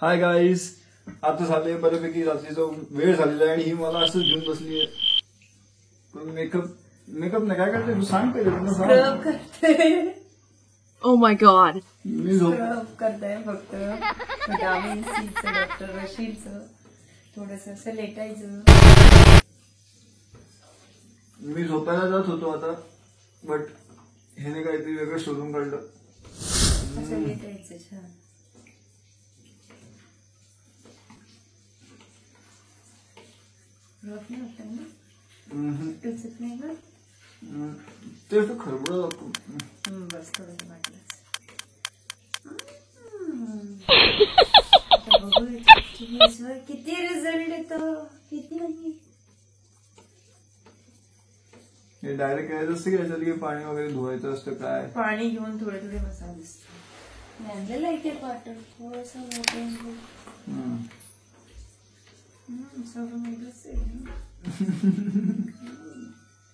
Hi guys, आता झाले बऱ्यापैकी रात्रीचा वेळ झालेला आहे आणि ही मला असं घेऊन बसली आहे. मेकअप नाही काय करते तू सांग पहिले. स्क्रब करते. Oh my god. मी झोप स्क्रब करताय फक्त विटामिन सीचं डॉक्टर रशीदचं थोडंसं असं लेटायचं. मी झोपायला जात होतो आता, बट ह्याने काहीतरी वेगळं शोधून काढलं. असं लेटायचं छान. रफ नाही होतं ना, टचत नाही ना. ते खरबड लागतो. बस थोडं वाटलंच. किती रिझल्ट येतो किती नाही. हे डायरेक्ट करायचं असतं की याच्यात की पाणी वगैरे धुवायचं असतं काय? पाणी घेऊन थोडे थोडे मसाज असतो. आणलेलं इथे पाटर थोडंसं मोठं.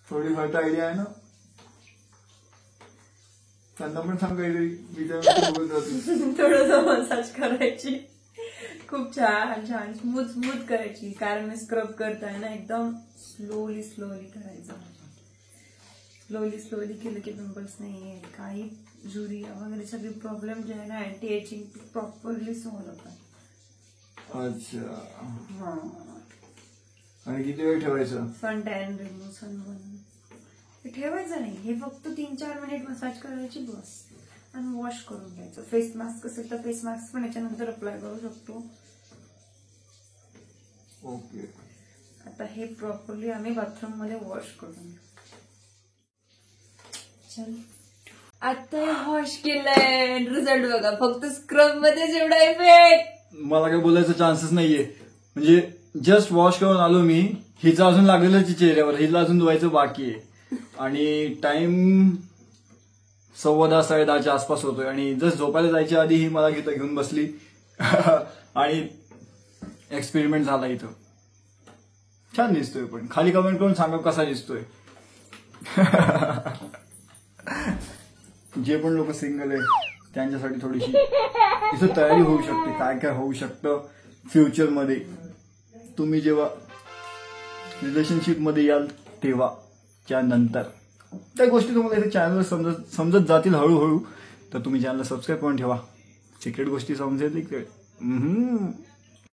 थोडीफार तर आयडिया आहे ना, त्यांना पण सांग काहीतरी विचार. थोडस मसाज करायची, खूप छान छान स्मूथ स्मूथ करायची. कारण मी स्क्रब करताय ना एकदम स्लोली स्लोली करायचं. स्लोली स्लोली केलं की पिंपल्स नाही आहेत, काही झुरिया वगैरे सगळे प्रॉब्लेम जे आहे ना अँटी एजिंग प्रॉपरली सॉल्व्ह होतात. अच्छा, आणि किती वेळ ठेवायचं? सन टॅन रिमूव्ह सनबर्न हे ठेवायचं नाही. हे फक्त 3-4 मिनिट मसाज करायची बस, आणि वॉश करून घ्यायचं. फेस मास्क असेल तर फेस मास्क पण याच्यानंतर अप्लाय करू शकतो. ओके, आता हे प्रॉपरली आम्ही बाथरूम मध्ये वॉश करून घेऊ. चल, आता वॉश केलंय, रिझल्ट बघा. फक्त स्क्रब मध्ये जेवढा इफेक्ट. मला काही बोलायचं चान्सेस नाहीये. म्हणजे जस्ट वॉश करून आलो मी. हिचं अजून लागलेलं चेहऱ्यावर, हिला अजून धुवायचं बाकी आहे. आणि टाइम 10:15-10:30 आसपास होतोय. आणि जस्ट झोपायला जायच्या आधी ही मला घेऊन बसली आणि एक्सपेरिमेंट झाला इथं. छान दिसतोय, पण खाली कमेंट करून सांगा कसा दिसतोय. जे पण लोक सिंगल आहे त्यांच्यासाठी थोडीशी इथं तयारी होऊ शकते. काय काय होऊ शकतं फ्युचरमध्ये तुम्ही जेव्हा रिलेशनशिप मध्ये याल तेव्हा. त्यानंतर त्या गोष्टी तुम्हाला इथे चॅनलवर समजत जातील हळूहळू. तर तुम्ही चॅनलला सबस्क्राईब करून ठेवा. सिक्रेट गोष्टी समजेल इकडे.